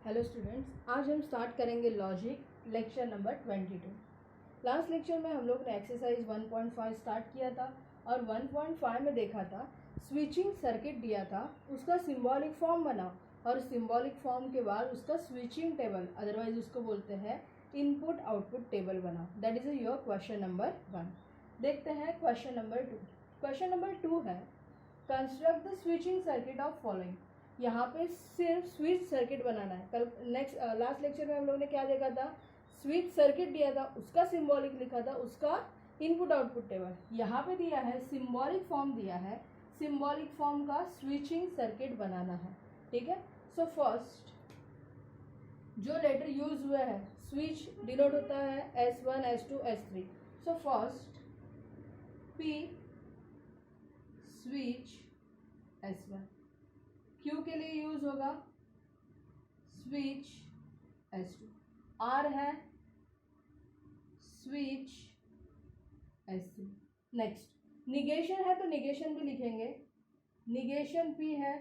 Hello students, आज हम start करेंगे logic lecture number 22। Last lecture में हम लोग ने एक्सरसाइज 1.5 स्टार्ट किया था और 1.5 में देखा था स्विचिंग सर्किट दिया था, उसका सिंबॉलिक फॉर्म बना और सिंबॉलिक फॉर्म के बाद उसका स्विचिंग टेबल, अदरवाइज उसको बोलते हैं इनपुट आउटपुट टेबल बना। That is your question number 1। देखते हैं क्वेश्चन नंबर 2। क्वेश्चन नंबर 2 है construct the switching circuit of following. यहाँ पे सिर्फ स्विच सर्किट बनाना है। कल लास्ट लेक्चर में हम लोग ने क्या देखा था, स्विच सर्किट दिया था, उसका सिंबॉलिक लिखा था, उसका इनपुट आउटपुट टेबल। यहाँ पे दिया है सिंबॉलिक फॉर्म दिया है, सिंबॉलिक फॉर्म का स्विचिंग सर्किट बनाना है। ठीक है, सो फर्स्ट जो लेटर यूज हुआ है, स्विच डिनोट होता है S1 S2 S3। So first P switch S1, Q के लिए यूज होगा स्विच S2, R है स्विच S3। नेक्स्ट निगेशन है तो निगेशन भी लिखेंगे, निगेशन P है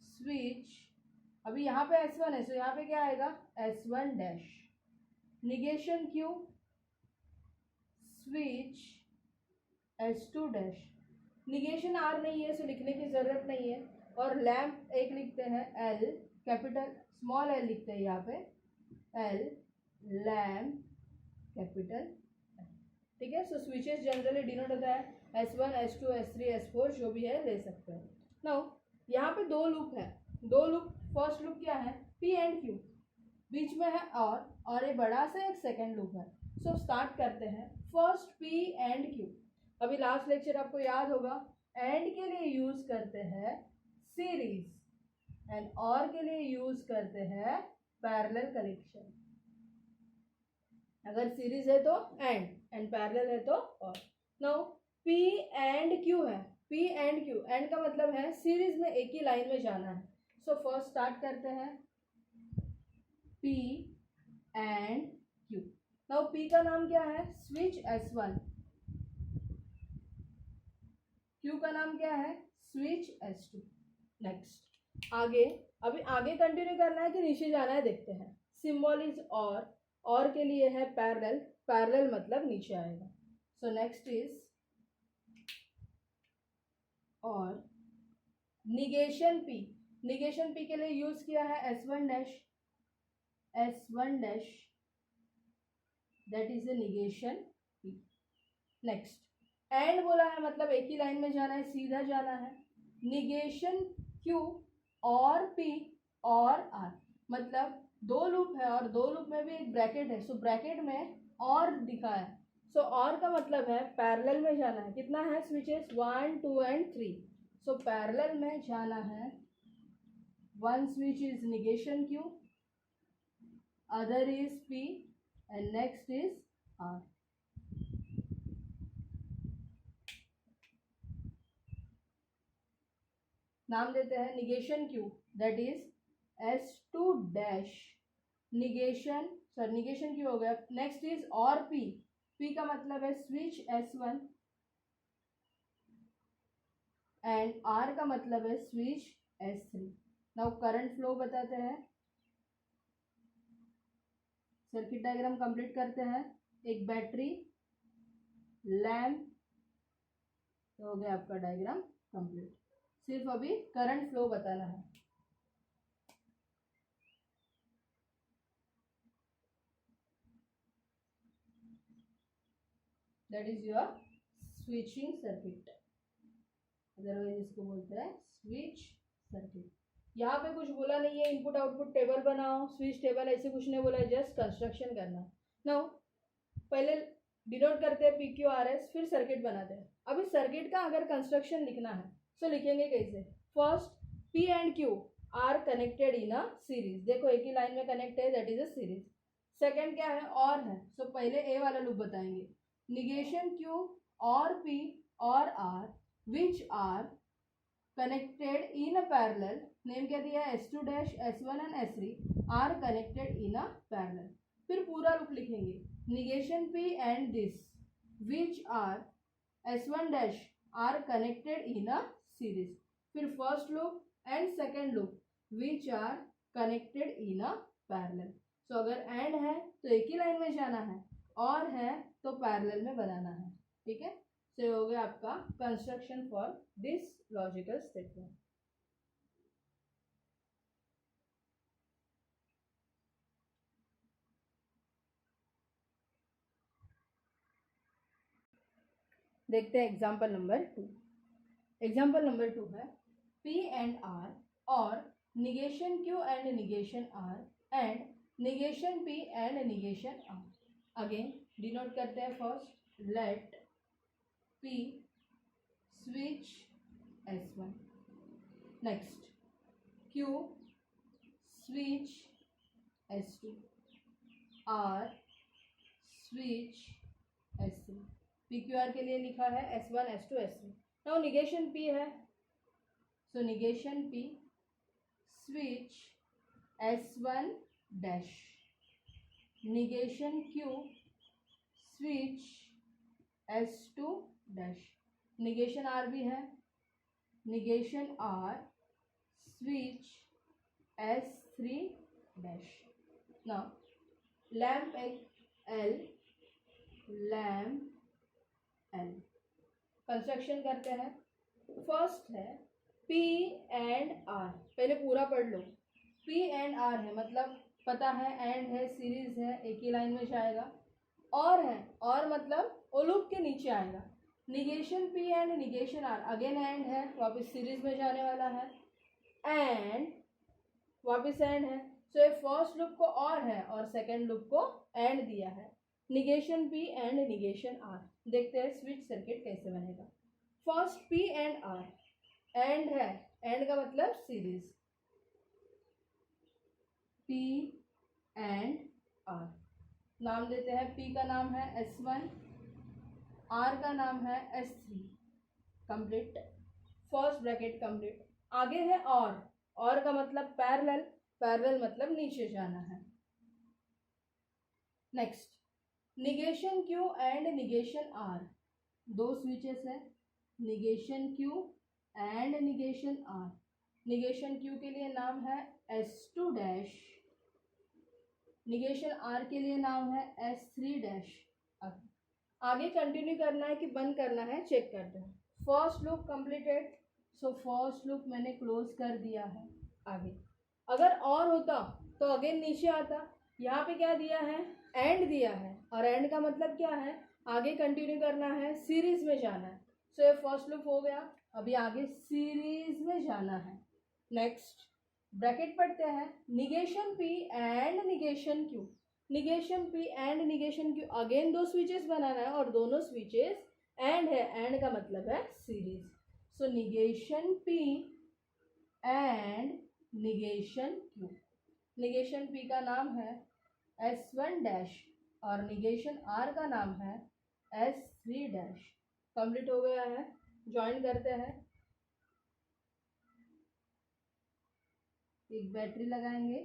स्विच, अभी यहाँ पे S1 है तो यहाँ पे क्या आएगा S1 dash. Negation Q switch S2 dash. Negation R नहीं है सो लिखने की जरूरत नहीं है। और लैम्प एक लिखते हैं L, कैपिटल स्मॉल L लिखते हैं यहाँ पे L, लैम्प कैपिटल L। ठीक है, सो स्विचेस जनरली डिनोट होता है S1 S2 S3 S4, जो भी है ले सकते हैं। नाउ यहाँ पे दो लूप है, दो लूप। फर्स्ट लूप क्या है P एंड Q, बीच में है और ये बड़ा सा एक सेकेंड लूप है। सो स्टार्ट करते हैं फर्स्ट P एंड Q। अभी लास्ट लेक्चर आपको याद होगा, एंड के लिए यूज करते हैं सीरीज एंड और के लिए यूज करते हैं पैरेलल कनेक्शन। अगर सीरीज है तो एंड पैरेलल है तो और। नाउ P एंड Q है, P एंड Q, एंड का मतलब है सीरीज में एक ही लाइन में जाना है। सो फर्स्ट स्टार्ट करते हैं P and Q। Now P का नाम क्या है स्विच S1, Q का नाम क्या है स्विच S2। नेक्स्ट आगे, अभी आगे कंटिन्यू करना है कि नीचे जाना है, देखते हैं। सिंबल इज और के लिए है पैरेलल, पैरेलल मतलब नीचे आएगा। सो नेक्स्ट इज और निगेशन P, निगेशन P के लिए यूज किया है S1 dash, S1 dash, that is the negation P। Next and बोला है मतलब एक ही लाइन में जाना है, सीधा जाना है। निगेशन Q और P और R, मतलब दो लूप है और दो लूप में भी एक ब्रैकेट है, सो ब्रैकेट में और दिखा है। सो और का मतलब है पैरेलल में जाना है। कितना है स्विचेस 1 2 एंड 3, सो पैरेलल में जाना है। One switch is negation Q, other is P and next is R। नाम देते हैं negation Q, that is S2 dash negation, sorry negation Q हो गया। नेक्स्ट इज और P, P का मतलब है स्विच S1 एंड R का मतलब है switch S3। Now current flow बताते हैं, सर्किट डायग्राम कंप्लीट करते हैं। एक बैटरी, लैम्प, तो हो गया आपका डायग्राम कंप्लीट। सिर्फ अभी करंट फ्लो बताना है। That is your switching circuit, otherwise इसको बोलते हैं स्विच सर्किट। यहाँ पे कुछ बोला नहीं है इनपुट आउटपुट टेबल बनाओ, स्विच टेबल, ऐसे कुछ नहीं बोला है, जस्ट कंस्ट्रक्शन करना। नाउ पहले डिनोट करते हैं PQRS, फिर सर्किट बनाते हैं। अभी सर्किट का अगर कंस्ट्रक्शन लिखना है तो लिखेंगे कैसे। First P and Q are connected in a series, देखो एक ही लाइन में कनेक्ट है, that is a series. Second क्या है और है, सो पहले ए वाला लूप बताएंगे। निगेशन Q और P और R which are connected in a parallel, name क्या दिया है S2 dash S1 and S3 are connected in a parallel. फिर पूरा लूप लिखेंगे, negation P and this which are S1 dash are connected in a series. फिर first loop and second loop which are connected in a parallel. So अगर and है तो एक ही line में जाना है, और है तो पैरेलल में बनाना है। ठीक है, सो ये हो गया आपका construction for this logical statement. देखते हैं एग्जाम्पल नंबर 2। एग्जाम्पल नंबर 2 है P एंड R और negation Q and negation R and negation P and negation R। Again denote करते हैं first, let P switch S1, next Q switch S2, R switch S3। PQR के लिए लिखा है S1 S2 S3। Now negation P है, so negation P switch S1 dash, negation Q switch S2 dash, negation R भी है, negation R switch S3 dash. Now lamp L, lamp L construction करते हैं। First है P and R, पहले पूरा पढ़ लो। P and R है मतलब पता है, एंड है, सीरीज है, एक ही लाइन में जाएगा। और है, और मतलब वो लूप के नीचे आएगा। Negation P and negation R, again and है, वापस सीरीज में जाने वाला है, एंड वापस एंड है। सो ये फर्स्ट लूप को और है और सेकेंड लूप को एंड दिया है। Negation P and negation R। देखते हैं स्विच सर्किट कैसे बनेगा। First P and R, and है, एंड का मतलब सीरीज, P एंड R। नाम देते हैं, P का नाम है S1, R का नाम है S3। Complete, first bracket complete. आगे है और का मतलब पैरेलल, पैरेलल मतलब नीचे जाना है। Next negation Q and negation R, दो स्विचेस है, negation Q and negation R। Negation Q के लिए नाम है S2 डैश, निगेशन R के लिए नाम है S3 डैश। आगे कंटिन्यू करना है कि बंद करना है, चेक करते हैं। First loop completed, so first loop मैंने क्लोज कर दिया है। आगे अगर और होता तो अगेन नीचे आता। यहाँ पे क्या दिया है, एंड दिया है, और एंड का मतलब क्या है, आगे कंटिन्यू करना है, सीरीज में जाना है। सो ये फर्स्ट लूप हो गया, अभी आगे सीरीज में जाना है। नेक्स्ट ब्रैकेट पढ़ते हैं, negation P and negation Q, negation P and negation Q, again दो स्विचेस बनाना है और दोनों स्विचेस एंड है, एंड का मतलब है series. So negation P and negation Q, negation P का नाम है S1 डैश और निगेशन R का नाम है S3 डैश। कंप्लीट हो गया है, ज्वाइन करते हैं। एक बैटरी लगाएंगे,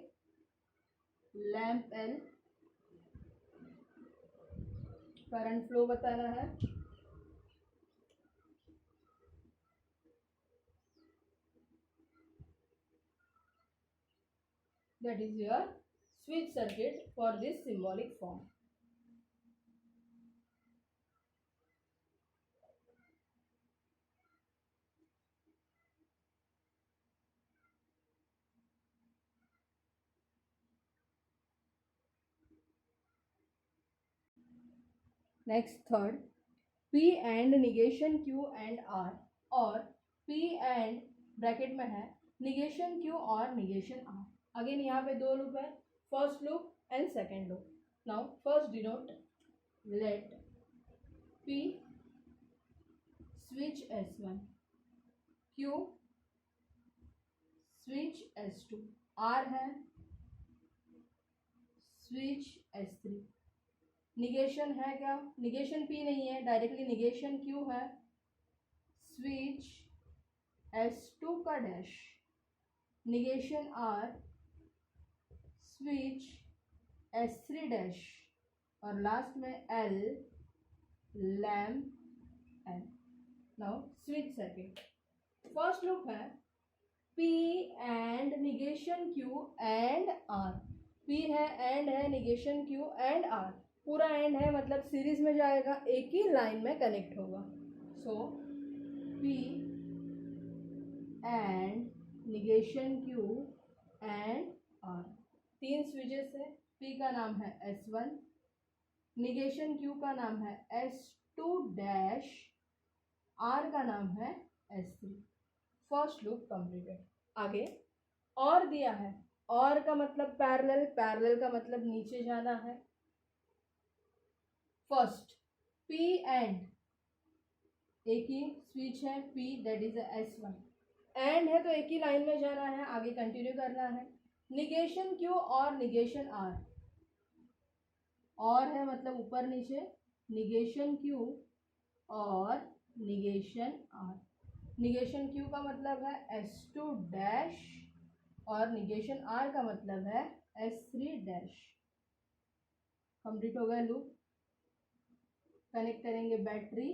लैम्प L, करंट फ्लो बताना है, that is your switch circuit for this symbolic form. Next third, P and negation Q and R और P एंड ब्रैकेट में है निगेशन Q और निगेशन R। अगेन यहाँ पे दो लूप है, first loop and second loop. Now first denote, let P switch S1, Q switch S2, R है स्विच S3। निगेशन है क्या, निगेशन P नहीं है, डायरेक्टली निगेशन Q है, स्विच S2 का dash, negation R switch S3 dash, और last में L lamp L। Now switch circuit, first loop है P and negation negation Q and R, P है, एंड है, negation Q and R, पूरा and है मतलब series में जाएगा, एक ही लाइन में कनेक्ट होगा। So P and negation Q and R, तीन स्विचेस है, पी का नाम है S1, निगेशन क्यू का नाम है S2 डैश, आर का नाम है S3। First loop completed. आगे और दिया है, और का मतलब पैरेलल, पैरेलल का मतलब नीचे जाना है। फर्स्ट पी एंड, एक ही स्विच है P, that is S1, and है तो एक ही लाइन में जाना है, आगे कंटिन्यू करना है। निगेशन क्यू और निगेशन आर, और है मतलब ऊपर नीचे, निगेशन क्यू और निगेशन आर। निगेशन क्यू का मतलब है S2 डैश और निगेशन आर का मतलब है S3 डैश। कंप्लीट हो गया लूप। कनेक्ट करेंगे बैटरी,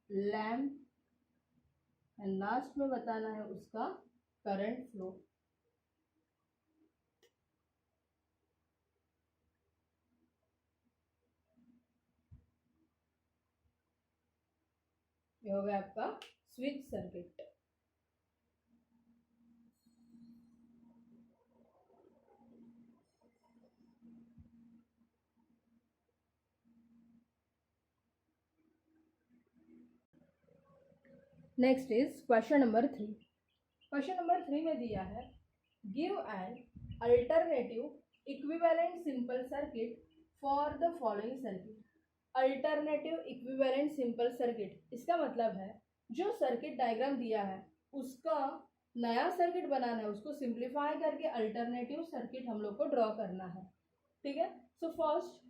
लैम्प, एंड लास्ट में बताना है उसका करंट फ्लो। ये हो गया आपका switch circuit. Next is question number 3। Question number 3 में दिया है give an alternative equivalent simple circuit for the following circuit. Alternative equivalent simple circuit, इसका मतलब है जो सर्किट डायग्राम दिया है उसका नया सर्किट बनाना है, उसको सिंप्लीफाई करके अल्टरनेटिव सर्किट हम लोग को ड्रॉ करना है। ठीक है। सो फर्स्ट,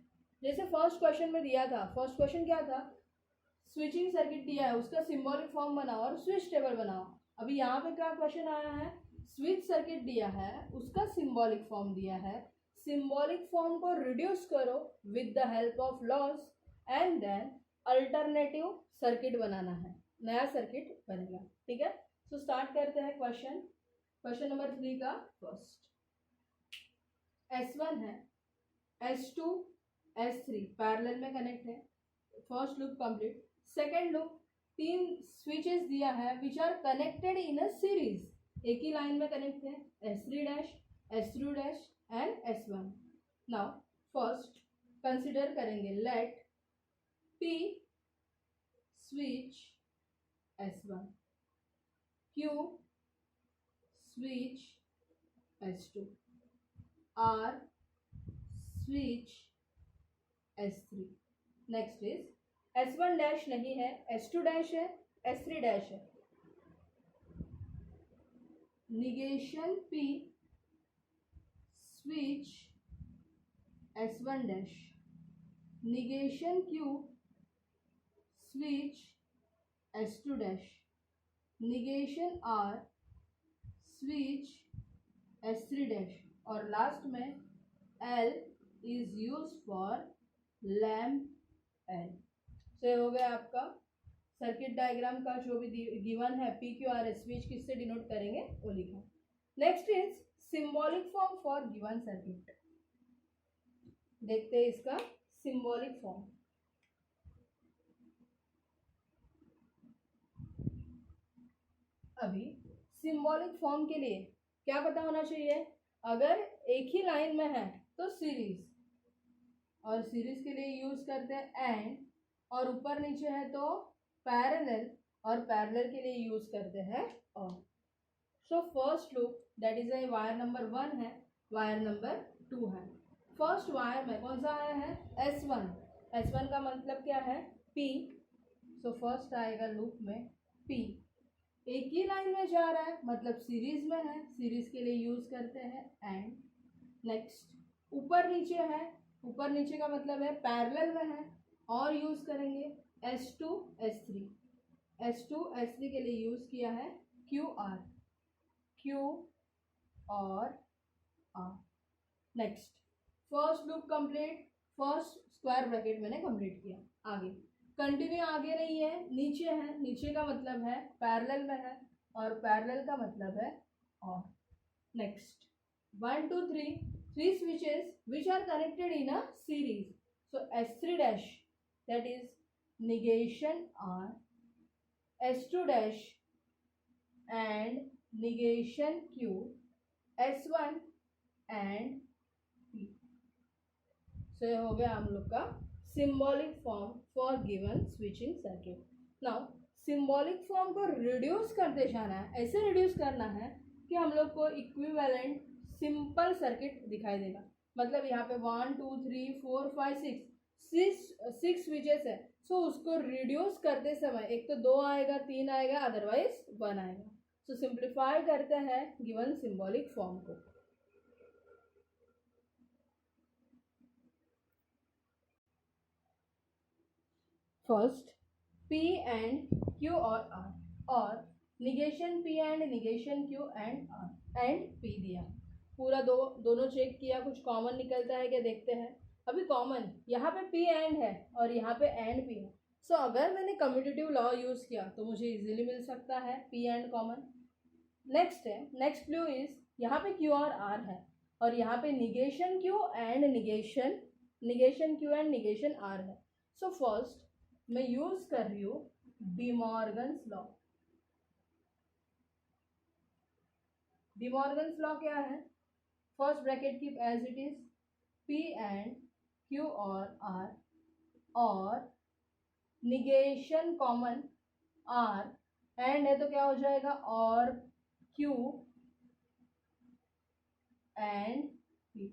जैसे फर्स्ट क्वेश्चन में दिया था, फर्स्ट क्वेश्चन क्या था, स्विचिंग सर्किट दिया है, उसका सिंबॉलिक फॉर्म बनाओ और स्विच टेबल बनाओ। अभी यहाँ पे क्या क्वेश्चन आया है, स्विच सर्किट दिया है, उसका सिंबॉलिक फॉर्म दिया है, सिंबॉलिक फॉर्म को रिड्यूस करो with the help of laws and then alternative circuit बनाना है, नया सर्किट बनेगा। ठीक है। सो स्टार्ट करते हैं क्वेश्चन। क्वेश्चन नंबर 3 का फर्स्ट, S1 है, S2 S3 पैरेलल में कनेक्ट है, first loop complete. Second loop, तीन स्विचेस दिया है which are connected in a series, एक ही लाइन में कनेक्ट है, S3 dash, S2 dash and S1। Now first consider करेंगे, let P switch S1, Q switch S2, R switch S3। Next is S1 dash नहीं है, S2 dash है, S3 dash है, negation P switch S1 dash, negation Q switch S2 dash, negation R switch S3 dash, और last में L is use for lamp L। तो हो गया आपका सर्किट डायग्राम का जो भी गिवन है PQRS स्विच किससे डिनोट करेंगे वो लिखा। Next is symbolic form for given circuit. देखते हैं इसका सिंबॉलिक फॉर्म। अभी सिंबॉलिक फॉर्म के लिए क्या पता होना चाहिए, अगर एक ही लाइन में है तो सीरीज, और सीरीज के लिए यूज करते हैं एंड, और ऊपर नीचे है तो पैरेलल, और पैरेलल के लिए यूज करते हैं और। So first loop that is a wire number 1 है, वायर नंबर 2 है। फर्स्ट वायर में कौन सा आया है, S1, S1 का मतलब क्या है, P। सो फर्स्ट आएगा लूप में P, एक ही लाइन में जा रहा है मतलब सीरीज में है, सीरीज के लिए यूज करते हैं एंड। नेक्स्ट ऊपर नीचे है, ऊपर नीचे का मतलब है पैरेलल में है, और यूज करेंगे S2 S3, S2 S3 के लिए यूज किया है QR, Q और R। Next first loop complete, first square bracket मैंने कंप्लीट किया। आगे कंटिन्यू, आगे नहीं है, नीचे है, नीचे का मतलब है पैरेलल में है, और पैरेलल का मतलब है और। Next, 1, 2, 3, three switches which are connected in a series. So S3 dash, that is negation R, S2 dash and negation Q, S1 and P. So ये हो गया हम लोग का symbolic form for given switching circuit. Now symbolic form को reduce करते जाना है, ऐसे reduce करना है कि हम लोग को इक्विवेलेंट सिंपल सर्किट दिखाई देगा. मतलब यहाँ पे 1 2 3 4 5 6 स्विचेस है. सो उसको रिड्यूस करते समय एक तो 2 आएगा, 3 आएगा, अदरवाइज 1 आएगा. सो सिंप्लीफाई करते हैं गिवन सिंबॉलिक फॉर्म को. फर्स्ट P एंड Q और R, और negation P and negation Q and R and P दिया. पूरा दोनों चेक किया, कुछ कॉमन निकलता है क्या देखते हैं. अभी कॉमन यहाँ पे P एंड है और यहाँ पे एंड P है. सो अगर मैंने कम्यूटेटिव लॉ यूज़ किया तो मुझे इजीली मिल सकता है P एंड कॉमन. नेक्स्ट है, नेक्स्ट क्लू इज यहाँ पे Q और R है और यहाँ पे negation Q and negation Q and negation R है. सो फर्स्ट मैं यूज कर रही हूँ डिमॉर्गन्स लॉ. डिमॉर्गन्स लॉ क्या है? First bracket keep as it is, P and Q और R, और निगेशन कॉमन R, एंड है तो क्या हो जाएगा और Q एंड P.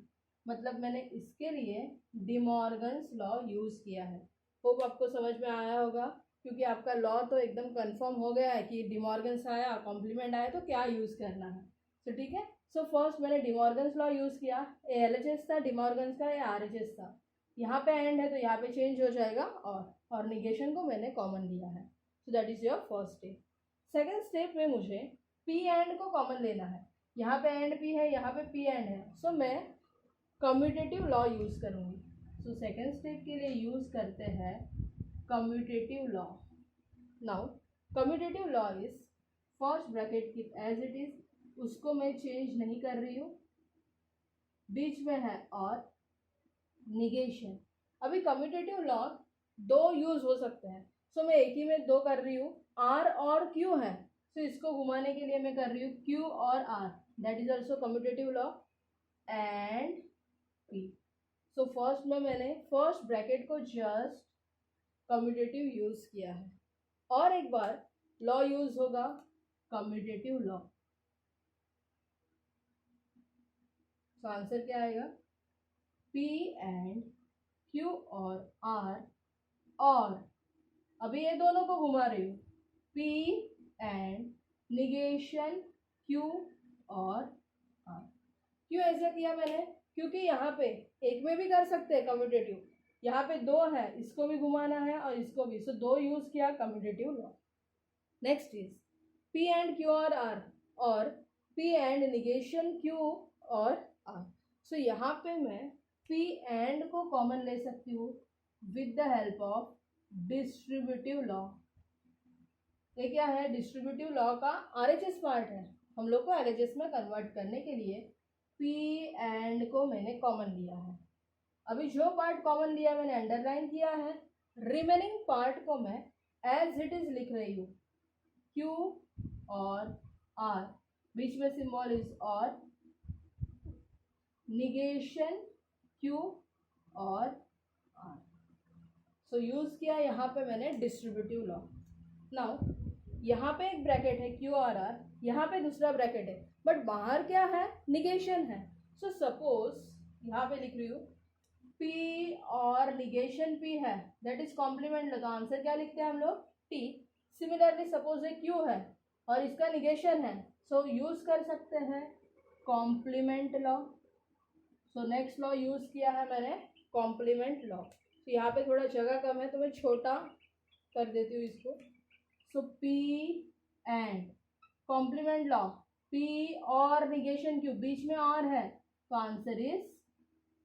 मतलब मैंने इसके लिए डिमॉर्गन्स लॉ यूज किया है. होप आपको समझ में आया होगा, क्योंकि आपका लॉ तो एकदम कंफर्म हो गया है कि डिमॉर्गन्स आया, कॉम्प्लीमेंट आया तो क्या यूज़ करना है. तो ठीक है. सो फर्स्ट मैंने डिमॉर्गन्स लॉ यूज़ किया. ए LHS था डिमॉर्गन्स का, या RHS था. यहाँ पे एंड है तो यहाँ पे चेंज हो जाएगा और निगेशन को मैंने कॉमन लिया है. So that is your first step. Second step में मुझे P एंड को कॉमन लेना है. यहाँ पे एंड P है, यहाँ पे P एंड है. सो मैं कम्यूटेटिव लॉ यूज़ करूँगी. सो सेकेंड स्टेप के लिए यूज़ करते हैं commutative law. Now commutative law is first bracket keep as it is, उसको मैं चेंज नहीं कर रही हूँ. बीच में है और निगेशन. अभी कम्यूटेटिव लॉ दो यूज हो सकते हैं. सो मैं एक ही में दो कर रही हूँ. R और Q है, सो इसको घुमाने के लिए मैं कर रही हूँ Q और R. That is also commutative law. And P. So first में मैंने फर्स्ट ब्रैकेट को जस्ट कम्यूटेटिव यूज किया है. और एक बार लॉ यूज होगा कम्यूटेटिव लॉ. तो आंसर क्या आएगा? P एंड Q और R, और अभी ये दोनों को घुमा रही हूँ, P एंड निगेशन Q और R. क्यों ऐसा किया मैंने? क्योंकि यहाँ पे एक में भी कर सकते हैं कम्यूटेटिव. यहाँ पे दो है, इसको भी घुमाना है और इसको भी. सो दो यूज किया commutative law. Next is P and Q और R, और P एंड निगेशन Q और R. सो यहाँ पे मैं P एंड को कॉमन ले सकती हूँ with the help of distributive law. ये क्या है? डिस्ट्रीब्यूटिव लॉ का RHS पार्ट है. हम लोग को LHS में कन्वर्ट करने के लिए P एंड को मैंने कॉमन लिया है. अभी जो पार्ट कॉमन लिया मैंने अंडरलाइन किया है. रिमेनिंग पार्ट को मैं एज इट इज लिख रही हूँ, Q और R, बीच में सिंबल इज और, निगेशन Q और R. सो यूज किया यहाँ पे मैंने डिस्ट्रीब्यूटिव लॉ. नाउ यहाँ पे एक ब्रैकेट है Q और R, यहाँ पे दूसरा ब्रैकेट है, बट बाहर क्या है? निगेशन है. सो सपोज यहाँ पे लिख रही हूँ P और निगेशन P है, दैट इज कॉम्प्लीमेंट. तो आंसर क्या लिखते हैं हम लोग? T. सिमिलरली सपोज ये Q है और इसका निगेशन है, सो यूज कर सकते हैं complement law. So next law use किया है मैंने कॉम्प्लीमेंट लॉ. तो यहाँ पे थोड़ा जगह कम है तो मैं छोटा कर देती हूँ इसको. So P and complement law, P और निगेशन Q, बीच में और है तो answer is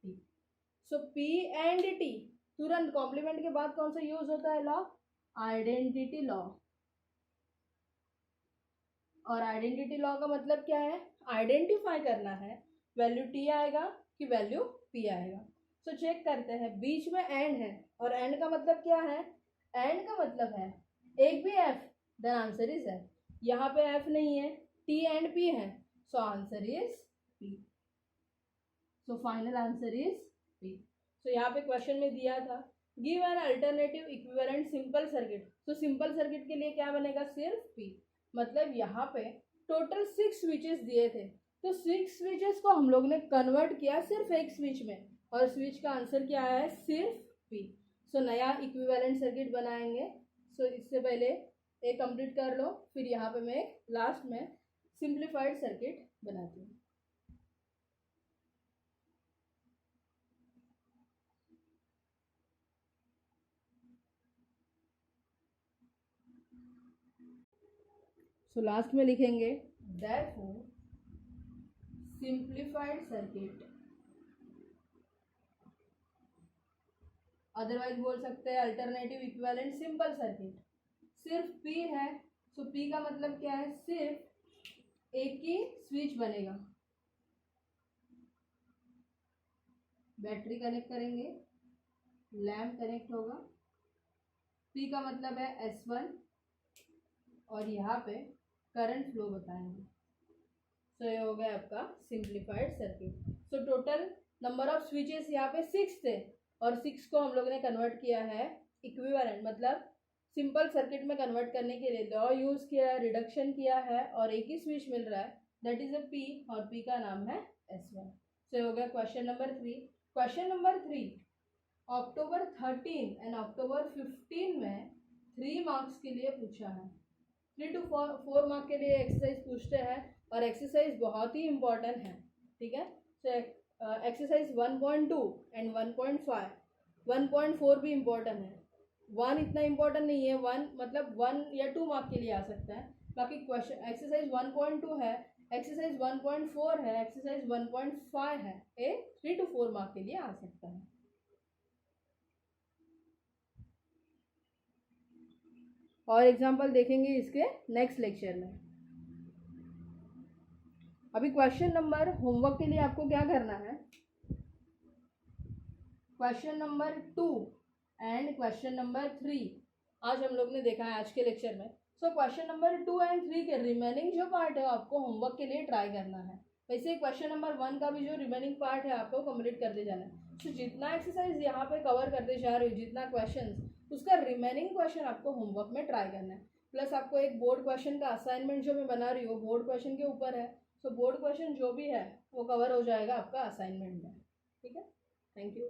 T. So P and T. तुरंत कॉम्प्लीमेंट के बाद कौन सा यूज होता है लॉ? Identity law. और आइडेंटिटी लॉ का मतलब क्या है, आइडेंटिफाई करना है, वैल्यू टी आएगा कि वैल्यू पी आएगा। तो चेक करते हैं, बीच में एंड है और एंड का मतलब क्या है, एंड का मतलब है एक भी F, then answer is F. यहाँ पे एफ नहीं है, टी एंड पी है, so answer is P. So final answer is P. So यहाँ पे क्वेश्चन में दिया था give an alternative equivalent simple circuit. तो सिंपल सर्किट के लिए क्या बनेगा, सिर्फ पी। मतलब यहाँ पे टोटल 6 स्विचेस दिए थे, तो 6 स्विचेस को हम लोग ने कन्वर्ट किया सिर्फ एक स्विच में, और स्विच का आंसर क्या है, सिर्फ पी। सो नया इक्विवेलेंट सर्किट बनाएंगे। सो इससे पहले एक कंप्लीट कर लो, फिर यहाँ पे मैं लास्ट में सिंप्लीफाइड सर्किट बनाती हूँ। सो लास्ट में लिखेंगे therefore simplified circuit, अदरवाइज बोल सकते हैं अल्टरनेटिव इक्विवेलेंट सिंपल सर्किट। सिर्फ पी है, सो पी का मतलब क्या है, सिर्फ एक ही स्विच बनेगा, बैटरी कनेक्ट करेंगे, लैम्प कनेक्ट होगा, पी का मतलब है S1, और यहाँ पे करंट फ्लो बताएंगे। सो ये हो गया आपका simplified circuit. So total number of switches यहाँ पे 6 थे, और 6 को हम लोग ने कन्वर्ट किया है इक्विवेलेंट, मतलब सिंपल सर्किट में कन्वर्ट करने के लिए लॉ यूज़ किया है, रिडक्शन किया है, और एक ही स्विच मिल रहा है, दैट इज अ पी, और पी का नाम है S1। सो हो गया question number 3। Question number 3 October 13 and October 15 में 3 मार्क्स के लिए पूछा है। 3 to 4 मार्क के लिए एक्सरसाइज पूछते हैं, और एक्सरसाइज बहुत ही इम्पोर्टेंट है, ठीक है। सो एक्सरसाइज 1.2 एंड 1.5, 1.4 भी इम्पोर्टेंट है। 1 इतना इम्पोर्टेंट नहीं है, 1 मतलब 1 या 2 मार्क के लिए आ सकता है। बाकी क्वेश्चन एक्सरसाइज 1.2 है, एक्सरसाइज 1.4 है, एक्सरसाइज 1.5 है, ये 3 to 4 मार्क के लिए आ सकता है। और एग्जाम्पल देखेंगे इसके नेक्स्ट लेक्चर में। अभी क्वेश्चन नंबर होमवर्क के लिए आपको क्या करना है, question number 2 and question number 3 आज हम लोग ने देखा है आज के लेक्चर में। सो क्वेश्चन नंबर 2 एंड 3 के रिमेनिंग जो पार्ट है आपको होमवर्क के लिए ट्राई करना है। वैसे क्वेश्चन नंबर 1 का भी जो रिमेनिंग पार्ट है आपको कंप्लीट करते जाना है। सो जितना एक्सरसाइज यहाँ पे कवर करते जा रहे हो, जितना क्वेश्चन, उसका रिमेनिंग क्वेश्चन आपको होमवर्क में ट्राई करना है। प्लस आपको एक बोर्ड क्वेश्चन का असाइनमेंट जो मैं बना रही हूँ बोर्ड क्वेश्चन के ऊपर है। सो बोर्ड क्वेश्चन जो भी है वो कवर हो जाएगा आपका असाइनमेंट में, ठीक है। Thank you.